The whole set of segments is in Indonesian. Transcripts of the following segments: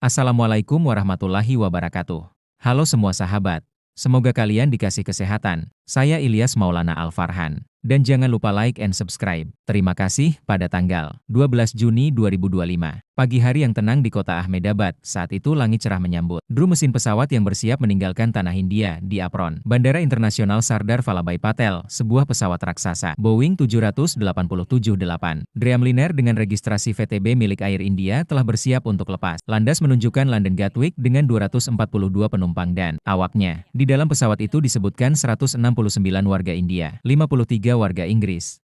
Assalamualaikum warahmatullahi wabarakatuh. Halo semua sahabat, semoga kalian dikasih kesehatan. Saya Ilyas Maulana Al-Farhan. Dan jangan lupa like and subscribe. Terima kasih. Pada tanggal 12 Juni 2025, pagi hari yang tenang di kota Ahmedabad, saat itu langit cerah menyambut kru mesin pesawat yang bersiap meninggalkan tanah Hindia di apron Bandara Internasional Sardar Vallabhbhai Patel, sebuah pesawat raksasa Boeing 787-8 Dreamliner dengan registrasi VTB milik Air India telah bersiap untuk lepas landas menunjukkan London Gatwick dengan 242 penumpang dan awaknya. Di dalam pesawat itu disebutkan 169 warga India, 53 warga Inggris,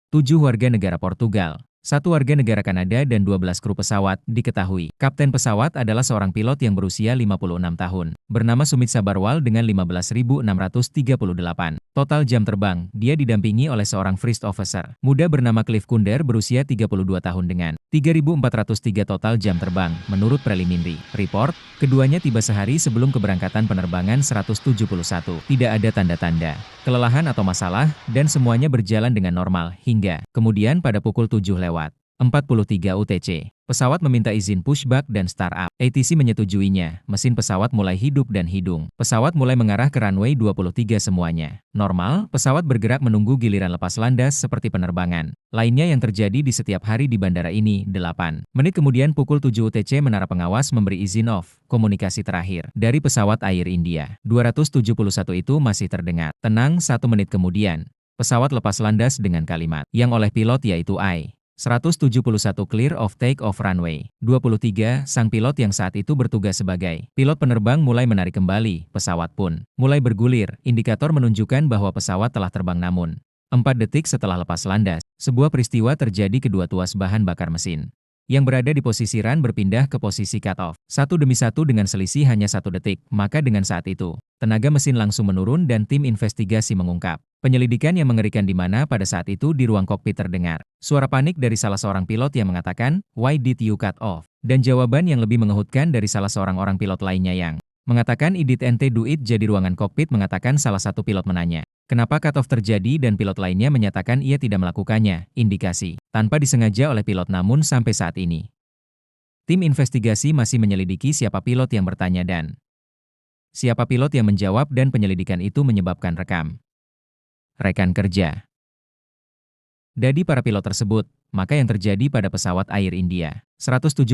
7 warga negara Portugal, 1 warga negara Kanada dan 12 kru pesawat. Diketahui, kapten pesawat adalah seorang pilot yang berusia 56 tahun, bernama Sumit Sabarwal dengan 15.638 total jam terbang. Dia didampingi oleh seorang first officer muda bernama Cliff Kunder berusia 32 tahun dengan 3.403 total jam terbang. Menurut preliminary report, keduanya tiba sehari sebelum keberangkatan penerbangan 171. Tidak ada tanda-tanda kelelahan atau masalah, dan semuanya berjalan dengan normal, hingga kemudian pada pukul 7:43 UTC, pesawat meminta izin pushback dan startup. ATC menyetujuinya, mesin pesawat mulai hidup dan hidung. Pesawat mulai mengarah ke runway 23 semuanya normal, pesawat bergerak menunggu giliran lepas landas seperti penerbangan lainnya yang terjadi di setiap hari di bandara ini. 8 menit kemudian pukul 7 UTC menara pengawas memberi izin off. Komunikasi terakhir dari pesawat Air India 271 itu masih terdengar tenang. 1 menit kemudian, pesawat lepas landas dengan kalimat yang oleh pilot yaitu I-171 clear of take-off runway 23. Sang pilot yang saat itu bertugas sebagai pilot penerbang mulai menarik kembali, pesawat pun mulai bergulir, indikator menunjukkan bahwa pesawat telah terbang. Namun 4 detik setelah lepas landas, sebuah peristiwa terjadi. Kedua tuas bahan bakar mesin yang berada di posisi run berpindah ke posisi cut-off, satu demi satu dengan selisih hanya 1 detik. Maka dengan saat itu, tenaga mesin langsung menurun dan tim investigasi mengungkap penyelidikan yang mengerikan di mana pada saat itu di ruang kokpit terdengar suara panik dari salah seorang pilot yang mengatakan, "Why did you cut off?" Dan jawaban yang lebih menghutkan dari salah seorang orang pilot lainnya yang mengatakan, "I did ente do it." Jadi ruangan kokpit mengatakan salah satu pilot menanya, kenapa cut off terjadi, dan pilot lainnya menyatakan ia tidak melakukannya. Indikasi tanpa disengaja oleh pilot. Namun sampai saat ini, tim investigasi masih menyelidiki siapa pilot yang bertanya dan siapa pilot yang menjawab, dan penyelidikan itu menyebabkan rekan kerja dari para pilot tersebut. Maka yang terjadi pada pesawat Air India 171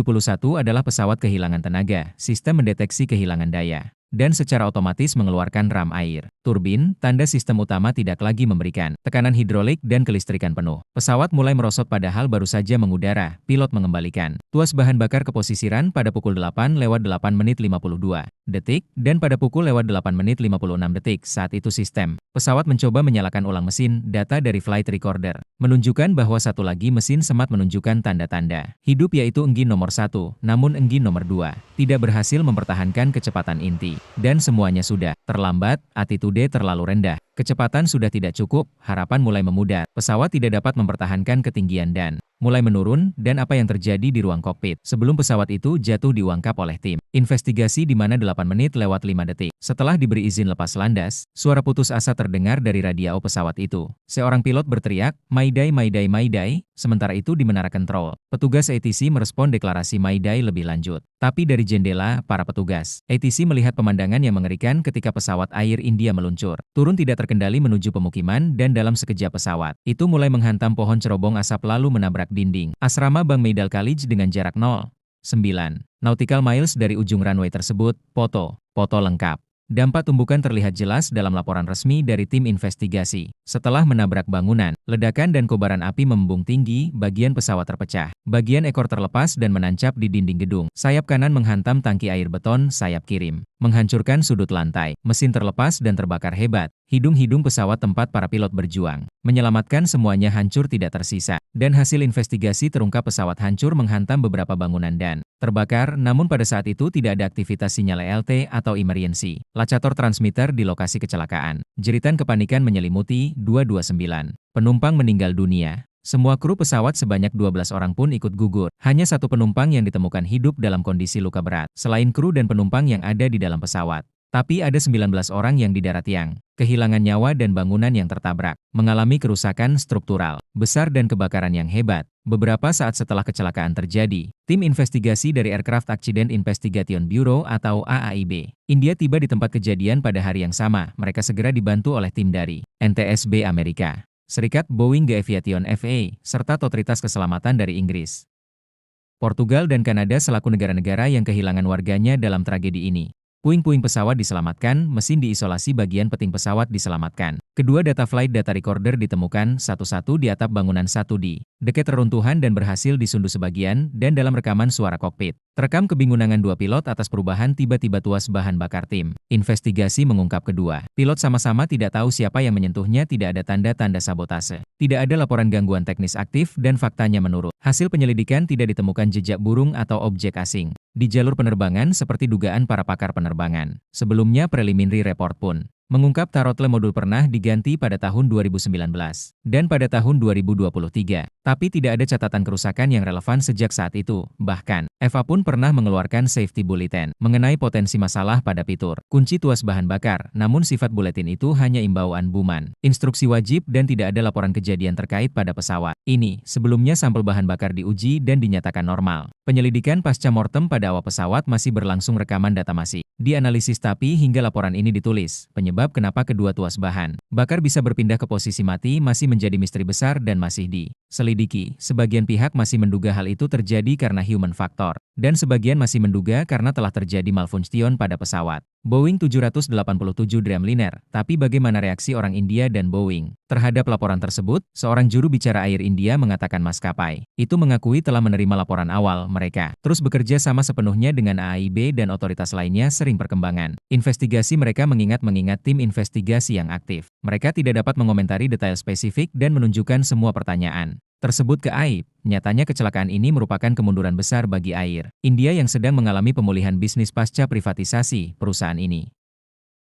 adalah pesawat kehilangan tenaga, sistem mendeteksi kehilangan daya, dan secara otomatis mengeluarkan ram air turbin, tanda sistem utama tidak lagi memberikan tekanan hidrolik dan kelistrikan penuh. Pesawat mulai merosot padahal baru saja mengudara. Pilot mengembalikan tuas bahan bakar ke posisi run pada pukul 8:08 menit 52 detik, dan pada pukul 8 menit 56 detik. Saat itu sistem pesawat mencoba menyalakan ulang mesin. Data dari flight recorder menunjukkan bahwa satu lagi mesin sempat menunjukkan tanda-tanda hidup, yaitu engine nomor 1, namun engine nomor 2 tidak berhasil mempertahankan kecepatan inti. Dan semuanya sudah terlambat, attitude terlalu rendah, kecepatan sudah tidak cukup, harapan mulai memudar, pesawat tidak dapat mempertahankan ketinggian dan mulai menurun. Dan apa yang terjadi di ruang kokpit sebelum pesawat itu jatuh diungkap oleh tim investigasi di mana 8:05 setelah diberi izin lepas landas, suara putus asa terdengar dari radio pesawat itu. Seorang pilot berteriak, "Mayday, mayday, mayday." Sementara itu di menara kontrol, petugas ATC merespon deklarasi mayday lebih lanjut. Tapi dari jendela para petugas ATC melihat pemandangan yang mengerikan ketika pesawat Air India meluncur turun tidak terkendali menuju pemukiman, dan dalam sekejap pesawat itu mulai menghantam pohon cerobong asap lalu menabrak dinding asrama Bank Meidal College dengan jarak 0,9 nautical miles dari ujung runway tersebut. Foto lengkap. Dampak tumbukan terlihat jelas dalam laporan resmi dari tim investigasi. Setelah menabrak bangunan, ledakan dan kobaran api membumbung tinggi, bagian pesawat terpecah, bagian ekor terlepas dan menancap di dinding gedung. Sayap kanan menghantam tangki air beton, sayap kiri menghancurkan sudut lantai. Mesin terlepas dan terbakar hebat. Hidung-hidung pesawat tempat para pilot berjuang menyelamatkan semuanya hancur tidak tersisa. Dan hasil investigasi terungkap pesawat hancur menghantam beberapa bangunan dan terbakar. Namun pada saat itu tidak ada aktivitas sinyal ELT atau emergency lacator transmitter di lokasi kecelakaan. Jeritan kepanikan menyelimuti 229 penumpang meninggal dunia. Semua kru pesawat sebanyak 12 orang pun ikut gugur. Hanya 1 penumpang yang ditemukan hidup dalam kondisi luka berat, selain kru dan penumpang yang ada di dalam pesawat. Tapi ada 19 orang yang didarat yang kehilangan nyawa dan bangunan yang tertabrak, mengalami kerusakan struktural besar dan kebakaran yang hebat. Beberapa saat setelah kecelakaan terjadi, tim investigasi dari Aircraft Accident Investigation Bureau atau AAIB, India tiba di tempat kejadian pada hari yang sama. Mereka segera dibantu oleh tim dari NTSB Amerika Serikat, Boeing Aviation FA, serta otoritas keselamatan dari Inggris, Portugal dan Kanada selaku negara-negara yang kehilangan warganya dalam tragedi ini. Puing-puing pesawat diselamatkan, mesin diisolasi, bagian peting pesawat diselamatkan. Kedua data flight data recorder ditemukan satu-satu di atap bangunan satu di dekat reruntuhan dan berhasil disunduh sebagian dan dalam rekaman suara kokpit. Terekam kebingungan dua pilot atas perubahan tiba-tiba tuas bahan bakar. Tim investigasi mengungkap kedua pilot sama-sama tidak tahu siapa yang menyentuhnya, tidak ada tanda-tanda sabotase. Tidak ada laporan gangguan teknis aktif dan faktanya menurut hasil penyelidikan tidak ditemukan jejak burung atau objek asing di jalur penerbangan seperti dugaan para pakar penerbangan. Sebelumnya preliminary report pun mengungkap throttle modul pernah diganti pada tahun 2019 dan pada tahun 2023, tapi tidak ada catatan kerusakan yang relevan sejak saat itu. Bahkan, EVA pun pernah mengeluarkan safety bulletin mengenai potensi masalah pada fitur kunci tuas bahan bakar, namun sifat buletin itu hanya imbauan, bukan instruksi wajib, dan tidak ada laporan kejadian terkait pada pesawat ini. Sebelumnya sampel bahan bakar diuji dan dinyatakan normal. Penyelidikan pasca mortem pada awak pesawat masih berlangsung, rekaman data masih dianalisis, tapi hingga laporan ini ditulis, penyebab kenapa kedua tuas bahan bakar bisa berpindah ke posisi mati masih menjadi misteri besar dan masih diselidiki. Sebagian pihak masih menduga hal itu terjadi karena human factor, dan sebagian masih menduga karena telah terjadi malfunction pada pesawat Boeing 787 Dreamliner. Tapi bagaimana reaksi orang India dan Boeing terhadap laporan tersebut? Seorang juru bicara Air India mengatakan maskapai itu mengakui telah menerima laporan awal. Mereka terus bekerja sama sepenuhnya dengan AAIB dan otoritas lainnya sering perkembangan investigasi mereka, mengingat tim investigasi yang aktif. Mereka tidak dapat mengomentari detail spesifik dan menunjukkan semua pertanyaan tersebut ke AIB. Nyatanya kecelakaan ini merupakan kemunduran besar bagi Air India yang sedang mengalami pemulihan bisnis pasca privatisasi. Perusahaan ini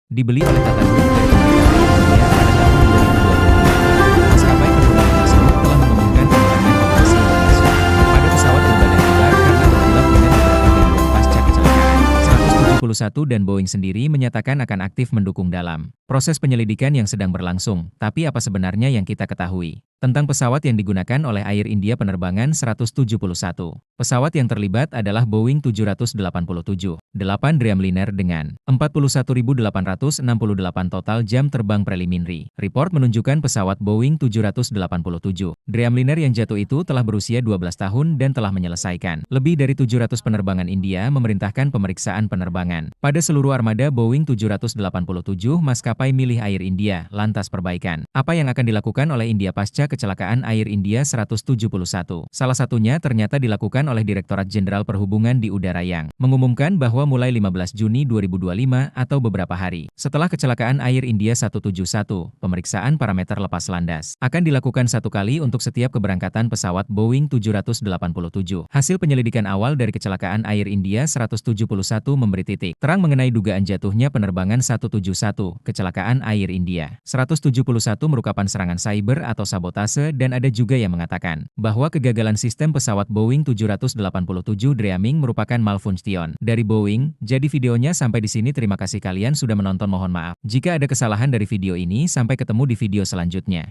dibeli oleh Tata Group dari pemerintah India pada tahun 2022. Maskapai penerbangan tersebut telah mengumumkan pengurangan operasi Indonesia pada pesawat berbadan lebar karena tergolak dengan beberapa gangguan pasca kecelakaan. 171 dan Boeing sendiri menyatakan akan aktif mendukung dalam proses penyelidikan yang sedang berlangsung. Tapi apa sebenarnya yang kita ketahui tentang pesawat yang digunakan oleh Air India penerbangan 171? Pesawat yang terlibat adalah Boeing 787, 8 Dreamliner dengan 41.868 total jam terbang. Preliminary report menunjukkan pesawat Boeing 787 Dreamliner yang jatuh itu telah berusia 12 tahun dan telah menyelesaikan lebih dari 700 penerbangan. India memerintahkan pemeriksaan penerbangan pada seluruh armada Boeing 787. Maskapai milih Air India. Lantas perbaikan apa yang akan dilakukan oleh India pasca kecelakaan Air India 171? Salah satunya ternyata dilakukan oleh Direktorat Jenderal Perhubungan di Udara yang mengumumkan bahwa mulai 15 Juni 2025 atau beberapa hari setelah kecelakaan Air India 171, pemeriksaan parameter lepas landas akan dilakukan satu kali untuk setiap keberangkatan pesawat Boeing 787. Hasil penyelidikan awal dari kecelakaan Air India 171 memberi titik terang mengenai dugaan jatuhnya penerbangan 171. Kecelakaan Air India 171 merupakan serangan cyber atau sabotase, dan ada juga yang mengatakan bahwa kegagalan sistem pesawat Boeing 787 Dreaming merupakan malfunction dari Boeing. Jadi videonya sampai di sini. Terima kasih kalian sudah menonton. Mohon maaf jika ada kesalahan dari video ini. Sampai ketemu di video selanjutnya.